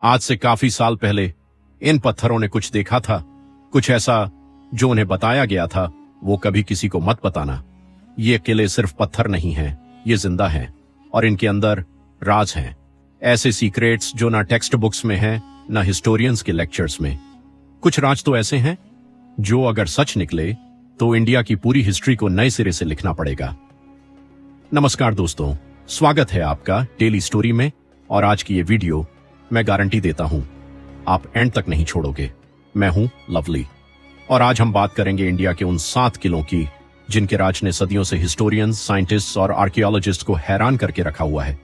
आज से काफी साल पहले इन पत्थरों ने कुछ देखा था, कुछ ऐसा जो उन्हें बताया गया था वो कभी किसी को मत बताना। ये किले सिर्फ पत्थर नहीं हैं, ये जिंदा हैं और इनके अंदर राज हैं, ऐसे सीक्रेट्स जो ना टेक्स्ट बुक्स में हैं ना हिस्टोरियंस के लेक्चर्स में। कुछ राज तो ऐसे हैं जो अगर सच निकले तो इंडिया की पूरी हिस्ट्री को नए सिरे से लिखना पड़ेगा। नमस्कार दोस्तों, स्वागत है आपका डेली स्टोरी में। और आज की ये वीडियो मैं गारंटी देता हूं आप एंड तक नहीं छोड़ोगे। मैं हूं लवली और आज हम बात करेंगे इंडिया के उन 7 किलों की जिनके राज ने सदियों से हिस्टोरियंस, साइंटिस्ट और आर्कियोलॉजिस्ट को हैरान करके रखा हुआ है।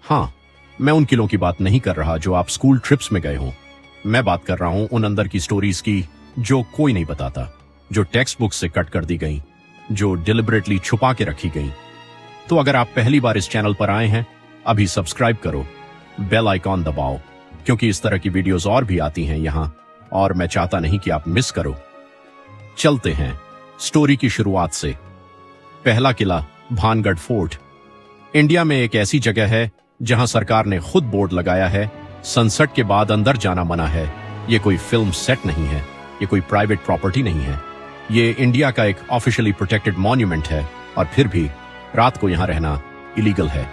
हां, मैं उन किलों की बात नहीं कर रहा जो आप स्कूल ट्रिप्स में गए हों। मैं बात कर रहा हूं उन अंदर की स्टोरीज की जो कोई नहीं बताता, जो टेक्स्ट बुक से कट कर दी गई, जो डिलिबरेटली छुपा के रखी गई। तो अगर आप पहली बार इस चैनल पर आए हैं, अभी सब्सक्राइब करो, बेल आइकॉन दबाओ, क्योंकि इस तरह की वीडियोस और भी आती हैं यहां और मैं चाहता नहीं कि आप मिस करो। चलते हैं स्टोरी की शुरुआत से। पहला किला भानगढ़ फोर्ट। इंडिया में एक ऐसी जगह है जहां सरकार ने खुद बोर्ड लगाया है, सनसेट के बाद अंदर जाना मना है। ये कोई फिल्म सेट नहीं है, ये कोई प्राइवेट प्रॉपर्टी नहीं है, ये इंडिया का एक ऑफिशियली प्रोटेक्टेड मॉन्यूमेंट है और फिर भी रात को यहां रहना इलीगल है।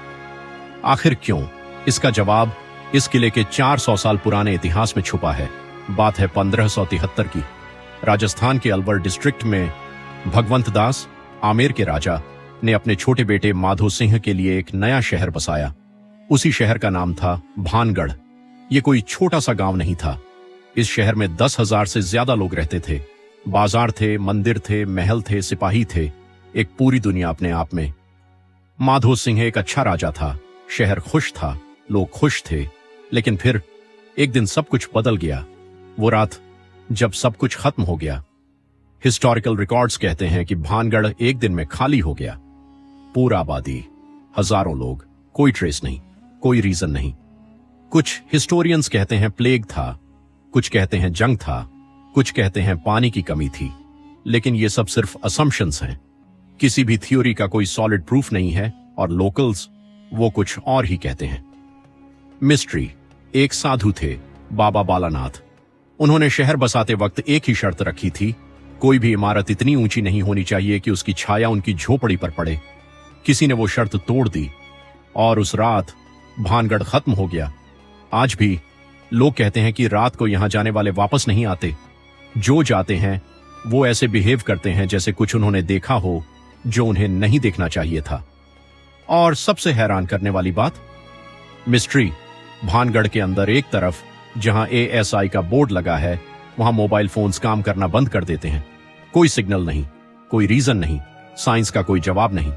आखिर क्यों? इसका जवाब इस किले के 400 साल पुराने इतिहास में छुपा है। बात है 1573 की। राजस्थान के अलवर डिस्ट्रिक्ट में भगवंत दास, आमेर के राजा, ने अपने छोटे बेटे माधो सिंह के लिए एक नया शहर बसाया। उसी शहर का नाम था भानगढ़। ये कोई छोटा सा गांव नहीं था। इस शहर में 10,000 से ज्यादा लोग रहते थे। बाजार थे, मंदिर थे, महल थे, सिपाही थे, एक पूरी दुनिया अपने आप में। माधो सिंह एक अच्छा राजा था, शहर खुश था, लोग खुश थे। लेकिन फिर एक दिन सब कुछ बदल गया। वो रात जब सब कुछ खत्म हो गया। हिस्टोरिकल रिकॉर्ड्स कहते हैं कि भानगढ़ एक दिन में खाली हो गया। पूरा आबादी, हजारों लोग, कोई ट्रेस नहीं, कोई रीजन नहीं। कुछ हिस्टोरियंस कहते हैं प्लेग था, कुछ कहते हैं जंग था, कुछ कहते हैं पानी की कमी थी। लेकिन ये सब सिर्फ असम्पशंस हैं। किसी भी थ्योरी का कोई सॉलिड प्रूफ नहीं है और लोकल्स वो कुछ और ही कहते हैं। मिस्ट्री। एक साधु थे, बाबा बालानाथ। उन्होंने शहर बसाते वक्त एक ही शर्त रखी थी, कोई भी इमारत इतनी ऊंची नहीं होनी चाहिए कि उसकी छाया उनकी झोपड़ी पर पड़े। किसी ने वो शर्त तोड़ दी और उस रात भानगढ़ खत्म हो गया। आज भी लोग कहते हैं कि रात को यहां जाने वाले वापस नहीं आते। जो जाते हैं वो ऐसे बिहेव करते हैं जैसे कुछ उन्होंने देखा हो जो उन्हें नहीं देखना चाहिए था। और सबसे हैरान करने वाली बात, मिस्ट्री, भानगढ़ के अंदर एक तरफ जहां ASI का बोर्ड लगा है, वहां मोबाइल फोन्स काम करना बंद कर देते हैं। कोई सिग्नल नहीं, कोई रीजन नहीं, साइंस का कोई जवाब नहीं।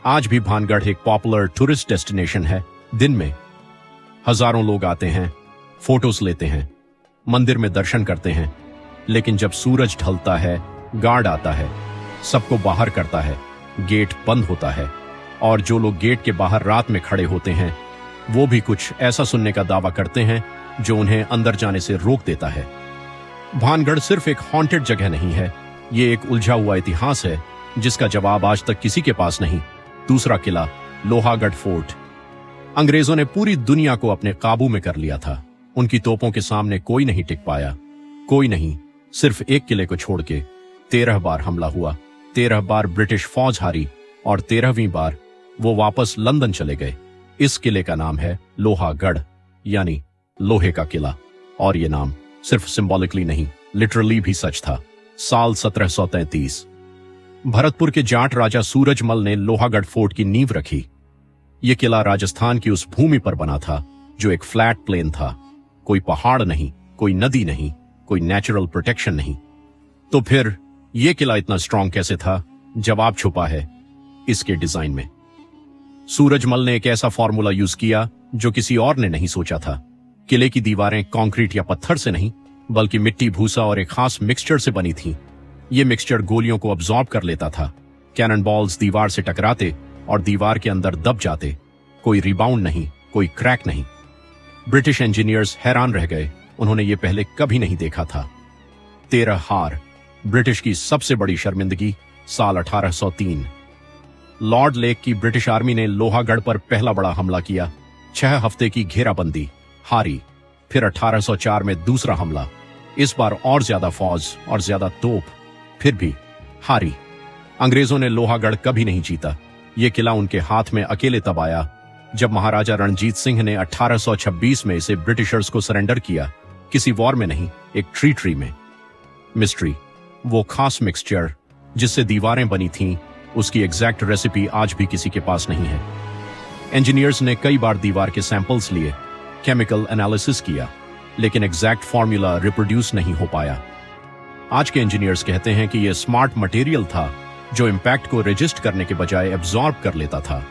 आज भी भानगढ़ एक पॉपुलर टूरिस्ट डेस्टिनेशन है। दिन में हजारों लोग आते हैं, फोटोज लेते हैं, मंदिर में दर्शन करते हैं। लेकिन जब सूरज ढलता है, गार्ड आता है, सबको बाहर करता है, गेट बंद होता है और जो लोग गेट के बाहर रात में खड़े होते हैं वो भी कुछ ऐसा सुनने का दावा करते हैं जो उन्हें अंदर जाने से रोक देता है। भानगढ़ सिर्फ एक हॉन्टेड जगह नहीं है, ये एक उलझा हुआ इतिहास है जिसका जवाब आज तक किसी के पास नहीं। दूसरा किला लोहागढ़ फोर्ट। अंग्रेजों ने पूरी दुनिया को अपने काबू में कर लिया था। उनकी तोपों के सामने कोई नहीं टिक पाया, कोई नहीं। सिर्फ एक किले को छोड़ के 13 बार हमला हुआ, 13 बार ब्रिटिश फौज हारी और 13वीं बार वो वापस लंदन चले गए। इस किले का नाम है लोहागढ़, यानी लोहे का किला। और ये नाम सिर्फ सिंबॉलिकली नहीं, लिटरली भी सच था। साल 1733 भरतपुर के जाट राजा सूरजमल ने लोहागढ़ फोर्ट की नींव रखी। यह किला राजस्थान की उस भूमि पर बना था जो एक फ्लैट प्लेन था। कोई पहाड़ नहीं, कोई नदी नहीं, कोई नेचुरल प्रोटेक्शन नहीं। तो फिर यह किला इतना स्ट्रांग कैसे था? जवाब छुपा है इसके डिजाइन में। सूरजमल ने एक ऐसा फॉर्मूला यूज किया जो किसी और ने नहीं सोचा था। किले की दीवारें कंक्रीट या पत्थर से नहीं, बल्कि मिट्टी, भूसा और एक खास मिक्सचर से बनी थी। यह मिक्सचर गोलियों को अब्सॉर्ब कर लेता था। कैनन बॉल्स दीवार से टकराते और दीवार के अंदर दब जाते। कोई रिबाउंड नहीं, कोई क्रैक नहीं। ब्रिटिश इंजीनियर्स हैरान रह गए, उन्होंने ये पहले कभी नहीं देखा था। 13 हार, ब्रिटिश की सबसे बड़ी शर्मिंदगी। साल 1803 लॉर्ड लेक की ब्रिटिश आर्मी ने लोहागढ़ पर पहला बड़ा हमला किया। 6 हफ्ते की घेराबंदी, हारी। फिर 1804 में दूसरा हमला, इस बार और ज्यादा फौज और ज्यादा तोप, फिर भी हारी। अंग्रेजों ने लोहागढ़ कभी नहीं जीता। यह किला उनके हाथ में अकेले तब आया जब महाराजा रणजीत सिंह ने 1826 में इसे ब्रिटिशर्स को सरेंडर किया, किसी वॉर में नहीं, एक ट्रीटरी में। मिस्ट्री, वो खास मिक्सचर जिससे दीवारें बनी थीं, उसकी एग्जैक्ट रेसिपी आज भी किसी के पास नहीं है। इंजीनियर्स ने कई बार दीवार के सैंपल्स लिए, केमिकल एनालिसिस किया, लेकिन एग्जैक्ट फॉर्मूला रिप्रोड्यूस नहीं हो पाया। आज के इंजीनियर्स कहते हैं कि यह स्मार्ट मटेरियल था जो इंपैक्ट को रजिस्ट करने के बजाय एब्जॉर्ब कर लेता था।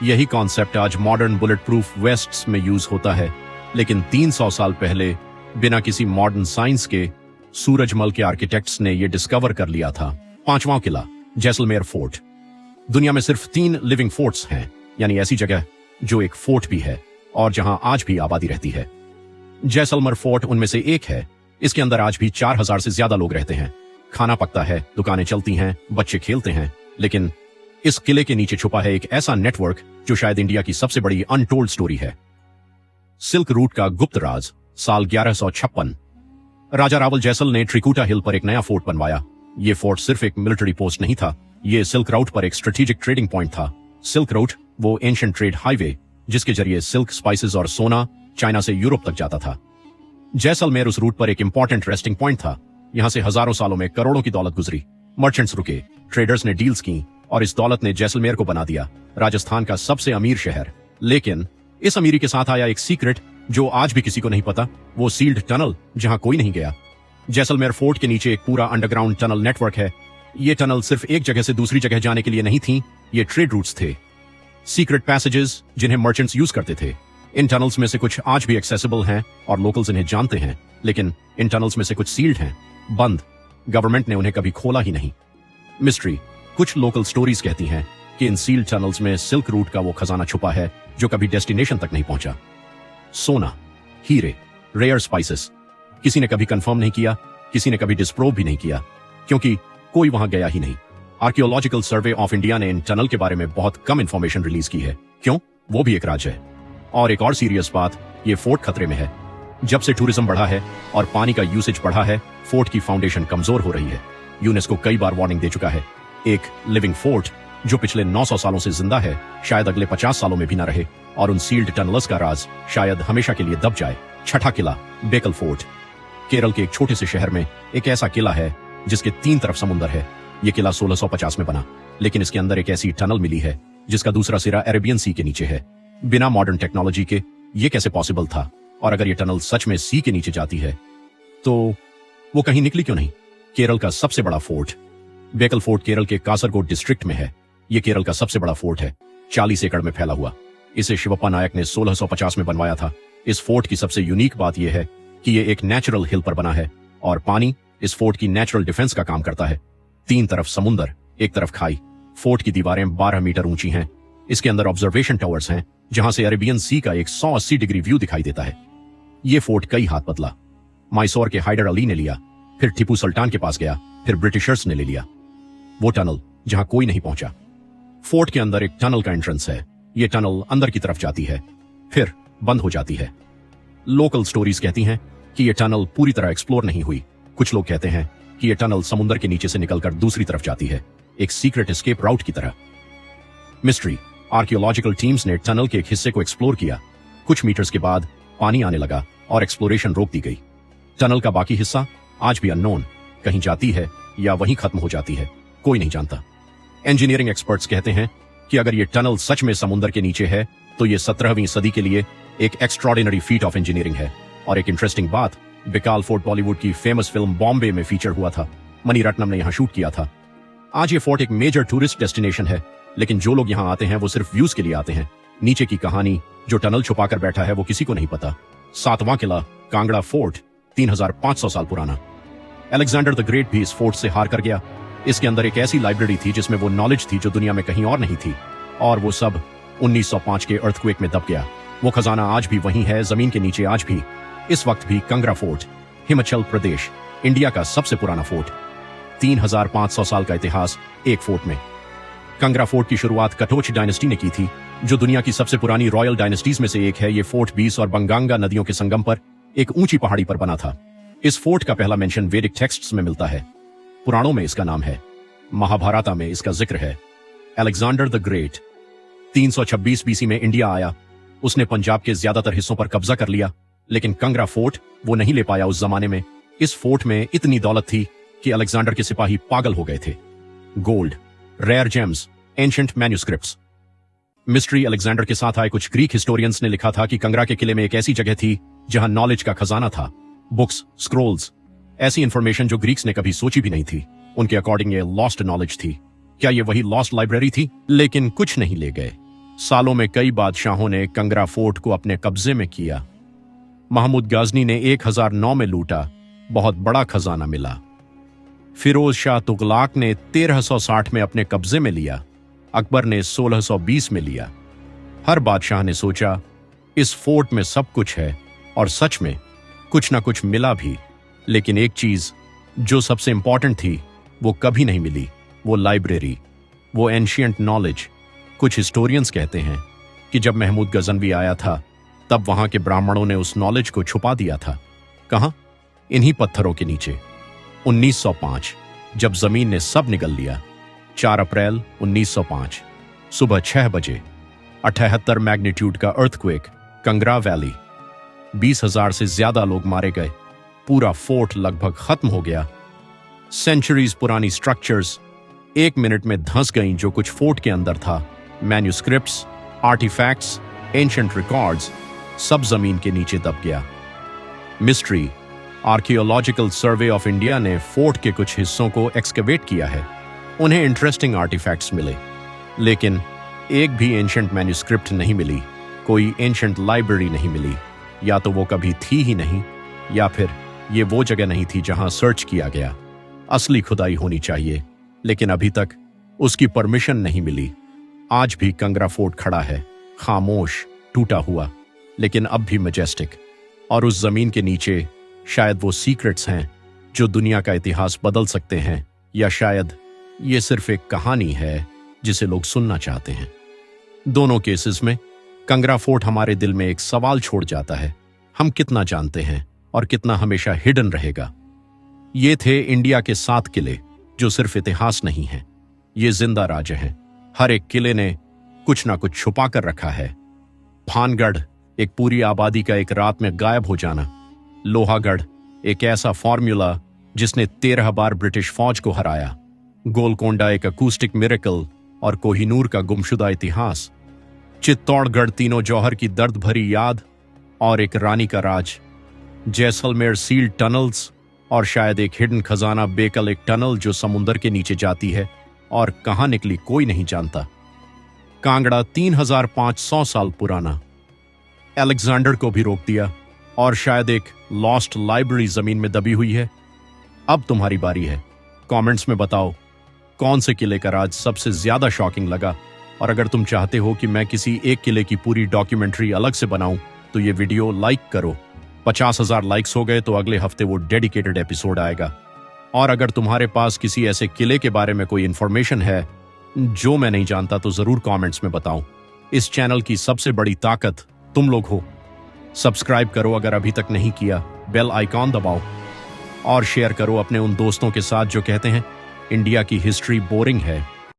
यही कॉन्सेप्ट आज मॉडर्न बुलेट प्रूफ वेस्ट्स में यूज होता है, लेकिन 300 साल पहले बिना किसी मॉडर्न साइंस के सूरजमल के आर्किटेक्ट्स ने यह डिस्कवर कर लिया था। पांचवां किला, जैसलमेर फोर्ट। दुनिया में सिर्फ 3 लिविंग फोर्ट्स हैं, यानी ऐसी जगह जो एक फोर्ट भी है और जहां आज भी आबादी रहती है। जैसलमेर फोर्ट उनमें से एक है। इसके अंदर आज भी 4000 से ज्यादा लोग रहते हैं। खाना पकता है, दुकानें चलती हैं, बच्चे खेलते हैं, लेकिन इस किले के नीचे छुपा है एक ऐसा नेटवर्क जो शायद इंडिया की सबसे बड़ी अनटोल्ड स्टोरी है। सिल्क रूट का गुप्त राज, साल 1156। राजा रावल जैसल ने त्रिकुटा हिल पर एक नया फोर्ट बनवाया। यह फोर्ट सिर्फ एक मिलिट्री पोस्ट नहीं था, यह सिल्क रूट पर एक स्ट्रेटेजिक ट्रेडिंग पॉइंट था। सिल्क रूट, वो एंशिएंट ट्रेड हाईवे जिसके जरिए सिल्क, स्पाइसेस और सोना चाइना से यूरोप तक जाता था। जैसलमेर उस रूट पर एक इंपॉर्टेंट रेस्टिंग पॉइंट था। यहां से हजारों सालों में करोड़ों की दौलत गुजरी। मर्चेंट्स रुके, ट्रेडर्स ने डील्स की और इस दौलत ने जैसलमेर को बना दिया राजस्थान का सबसे अमीर शहर। लेकिन इस अमीरी के साथ आया एक सीक्रेट जो आज भी किसी को नहीं पता, वो सील्ड टनल जहां कोई नहीं गया। जैसलमेर फोर्ट के नीचे एक पूरा अंडरग्राउंड टनल नेटवर्क है। ये टनल सिर्फ एक जगह से दूसरी जगह जाने के लिए नहीं थी, ये ट्रेड रूट्स थे, सीक्रेट पैसेजेस जिन्हें मर्चेंट्स यूज करते थे। इन टनल्स में से कुछ आज भी एक्सेसिबल हैं और लोकल्स इन्हें जानते हैं, लेकिन इन टनल्स में से कुछ सील्ड हैं, बंद। गवर्नमेंट ने उन्हें कभी खोला ही नहीं। मिस्ट्री, कुछ लोकल स्टोरीज कहती हैं कि इन सील्ड टनल्स में सिल्क रूट का वो खजाना छुपा है जो कभी डेस्टिनेशन तक नहीं पहुंचा। सोना, हीरे, रेयर स्पाइसेस, किसी ने कभी कंफर्म नहीं किया, किसी ने कभी डिस्प्रूव भी नहीं किया, क्योंकि कोई वहां गया ही नहीं। आर्कियोलॉजिकल सर्वे ऑफ इंडिया ने इन टनल के बारे में बहुत कम इंफॉर्मेशन रिलीज की है। क्यों? वो भी एक राज है। और एक और सीरियस बात, ये फोर्ट खतरे में है। जब से टूरिज्म बढ़ा है और पानी का यूसेज बढ़ा है, फोर्ट की फाउंडेशन कमजोर हो रही है। यूनेस्को कई बार वार्निंग दे चुका है। एक लिविंग फोर्ट जो पिछले 900 सालों से जिंदा है, शायद अगले 50 सालों में भी ना रहे, और उन सील्ड टनल्स का राज शायद हमेशा के लिए दब जाए। छठा किला, बेकल फोर्ट। केरल के एक छोटे से शहर में एक ऐसा किला है जिसके 3 तरफ समुंदर है। यह किला 1650 में बना, लेकिन इसके अंदर एक ऐसी टनल मिली है जिसका दूसरा सिरा अरेबियन सी के नीचे है। बिना मॉडर्न टेक्नोलॉजी के यह कैसे पॉसिबल था? और अगर यह टनल सच में सी के नीचे जाती है तो वो कहीं निकली क्यों नहीं? केरल का सबसे बड़ा फोर्ट बेकल फोर्ट केरल के कासरगोड डिस्ट्रिक्ट में है। यह केरल का सबसे बड़ा फोर्ट है, 40 एकड़ में फैला हुआ। इसे शिवप्पा नायक ने 1650 में बनवाया था। इस फोर्ट की सबसे यूनिक बात यह है कि यह एक नेचुरल हिल पर बना है और पानी इस फोर्ट की नेचुरल डिफेंस का काम करता है। 3 तरफ समुंदर, एक तरफ खाई। फोर्ट की दीवारें 12 मीटर ऊंची हैं। इसके अंदर ऑब्जर्वेशन टावर्स हैं जहां से अरेबियन सी का एक 180 डिग्री व्यू दिखाई देता है। यह फोर्ट कई हाथ बदला। मैसूर के हैदर अली ने लिया, फिर टीपू सुल्तान के पास गया, फिर ब्रिटिशर्स ने ले लिया। वो टनल जहां कोई नहीं पहुंचा। फोर्ट के अंदर एक टनल का एंट्रेंस है। यह टनल अंदर की तरफ जाती है, फिर बंद हो जाती है। लोकल स्टोरीज कहती हैं कि यह टनल पूरी तरह एक्सप्लोर नहीं हुई। कुछ लोग कहते हैं कि यह टनल समुद्र के नीचे से निकलकर दूसरी तरफ जाती है, एक सीक्रेट एस्केप राउट की तरह। मिस्ट्री, आर्कियोलॉजिकल टीम्स ने टनल के एक हिस्से को एक्सप्लोर किया। कुछ मीटर्स के बाद पानी आने लगा और एक्सप्लोरेशन रोक दी गई। टनल का बाकी हिस्सा आज भी अननोन, कहीं जाती है या वहीं खत्म हो जाती है, कोई नहीं जानता। इंजीनियरिंग एक्सपर्ट्स कहते हैं कि अगर यह टनल सच में समुद्र के नीचे है तो यह 17वीं सदी के लिए एक एक्स्ट्रॉर्डिनरी फीट ऑफ इंजीनियरिंग है। और एक इंटरेस्टिंग बात, बेकाल फोर्ट बॉलीवुड की फेमस फिल्म बॉम्बे में फीचर हुआ था। मणिरत्नम ने यहां शूट किया था। आज ये फोर्ट एक मेजर टूरिस्ट डेस्टिनेशन है, लेकिन जो लोग यहां आते हैं वो सिर्फ व्यूज के लिए आते हैं। नीचे की कहानी जो टनल छुपाकर बैठा है वो किसी को नहीं पता। 7वां किला, कांगड़ा फोर्ट, 3500 साल पुराना। अलेक्जेंडर द ग्रेट भी इस फोर्ट से हार कर गया। इसके अंदर एक ऐसी लाइब्रेरी थी जिसमें वो नॉलेज थी जो दुनिया में कहीं और नहीं थी, और वो सब 1905 के अर्थक्वेक में दब गया। वो खजाना आज भी वहीं है, जमीन के नीचे आज भी। इस वक्त भी कंगरा फोर्ट, हिमाचल प्रदेश, इंडिया का सबसे पुराना फोर्ट। 3500 साल का इतिहास एक फोर्ट में। कंगरा फोर्ट की शुरुआत कटोच डायनेस्टी ने की थी, जो दुनिया की सबसे पुरानी रॉयल डायनेस्टीज में से एक है। ये फोर्ट 20 और बंगांगा नदियों के संगम पर एक ऊंची पहाड़ी पर बना था। इस फोर्ट का पहला मेंशन वैदिक टेक्स्ट्स में मिलता है। पुराणों में इसका नाम है, महाभारत में इसका जिक्र है। अलेक्जेंडर द ग्रेट 326 बीसी में इंडिया आया। उसने पंजाब के ज्यादातर हिस्सों पर कब्जा कर लिया, लेकिन कंगरा फोर्ट वो नहीं ले पाया। उस जमाने में इस फोर्ट में इतनी दौलत थी कि अलेक्जेंडर के सिपाही पागल हो गए थे। Gold, rare gems, ancient manuscripts. Mystery Alexander के साथ आए कुछ ग्रीक हिस्टोरियंस ने लिखा था कि कंगरा के किले में एक ऐसी जगह थी जहां नॉलेज का खजाना था। बुक्स, स्क्रोल्स, ऐसी इंफॉर्मेशन जो ग्रीक्स ने कभी सोची भी नहीं थी। उनके अकॉर्डिंग ये लॉस्ट नॉलेज थी। क्या ये वही लॉस्ट लाइब्रेरी थी? लेकिन कुछ नहीं ले गए। सालों में कई बादशाहों ने कंगरा फोर्ट को अपने कब्जे में किया। महमूद गाजनी ने 1009 में लूटा, बहुत बड़ा खजाना मिला। फिरोज शाह तुगलाक ने 1360 में अपने कब्जे में लिया। अकबर ने 1620 में लिया। हर बादशाह ने सोचा इस फोर्ट में सब कुछ है, और सच में कुछ ना कुछ मिला भी। लेकिन एक चीज जो सबसे इंपॉर्टेंट थी वो कभी नहीं मिली, वो लाइब्रेरी, वो एंशिएंट नॉलेज। कुछ हिस्टोरियंस कहते हैं कि जब महमूद गजनवी आया था तब वहां के ब्राह्मणों ने उस नॉलेज को छुपा दिया था। कहां? इन्हीं पत्थरों के नीचे। 1905 जब जमीन ने सब निगल लिया। 4 अप्रैल 1905 सुबह 6 बजे 78 मैग्नीट्यूड का अर्थक्वेक, कंगरा वैली। 20,000 से ज्यादा लोग मारे गए। पूरा फोर्ट लगभग खत्म हो गया। सेंचुरीज पुरानी स्ट्रक्चर्स 1 मिनट में धंस गईं। जो कुछ फोर्ट के अंदर था, मैन्युस्क्रिप्ट्स, आर्टिफैक्ट्स, एंशिएंट रिकॉर्ड्स, सब जमीन के नीचे दब गया। Mystery archaeological survey of India ने फोर्ट के कुछ हिस्सों को एक्सकेवेट किया है। उन्हें इंटरेस्टिंग आर्टिफैक्ट्स मिले, लेकिन एक भी एंशिएंट मैन्युस्क्रिप्ट नहीं मिली। कोई एंशिएंट लाइब्रेरी नहीं मिली। या तो वो कभी थी ही नहीं, या फिर ये वो जगह नहीं थी जहां सर्च किया गया। असली खुदाई होनी चाहिए, लेकिन अभी तक उसकी परमिशन नहीं मिली। आज भी कंगरा फोर्ट खड़ा है, खामोश, टूटा हुआ, लेकिन अब भी मैजेस्टिक। और उस जमीन के नीचे शायद वो सीक्रेट्स हैं जो दुनिया का इतिहास बदल सकते हैं, या शायद ये सिर्फ एक कहानी है जिसे लोग सुनना चाहते हैं। दोनों केसेस में कंगरा फोर्ट हमारे दिल में एक सवाल छोड़ जाता है, हम कितना जानते हैं और कितना हमेशा हिडन रहेगा। ये थे इंडिया के 7 किले जो सिर्फ इतिहास नहीं है, ये जिंदा राज हैं। हर एक किले ने कुछ ना कुछ छुपा कर रखा है। भानगढ़, एक पूरी आबादी का एक रात में गायब हो जाना। लोहागढ़, एक ऐसा फॉर्मूला जिसने 13 बार ब्रिटिश फौज को हराया। गोलकोंडा, एक अकूस्टिक मिरेकल और कोहिनूर का गुमशुदा इतिहास। चित्तौड़गढ़, तीनों जौहर की दर्द भरी याद और एक रानी का राज। जैसलमेर, सील्ड टनल्स और शायद एक हिडन खजाना, बेकल, एक टनल जो समुंदर के नीचे जाती है और कहां निकली कोई नहीं जानता। कांगड़ा, 3500 साल पुराना। अलेक्जेंडर को भी रोक दिया, और शायद एक लॉस्ट लाइब्रेरी जमीन में दबी हुई है। अब तुम्हारी बारी है। कमेंट्स में बताओ कौन से किले का राज सबसे ज्यादा शॉकिंग लगा। और अगर तुम चाहते हो कि मैं किसी एक किले की पूरी डॉक्यूमेंट्री अलग से बनाऊं तो ये वीडियो लाइक करो। 50,000 लाइक्स हो गए तो अगले हफ्ते वो डेडिकेटेड एपिसोड आएगा। और अगर तुम्हारे पास किसी ऐसे किले के बारे में कोई इंफॉर्मेशन है जो मैं नहीं जानता तो जरूर कमेंट्स में बताओ। इस चैनल की सबसे बड़ी ताकत तुम लोग हो। सब्सक्राइब करो अगर अभी तक नहीं किया, बेल आइकॉन दबाओ और शेयर करो अपने उन दोस्तों के साथ जो कहते हैं इंडिया की हिस्ट्री बोरिंग है।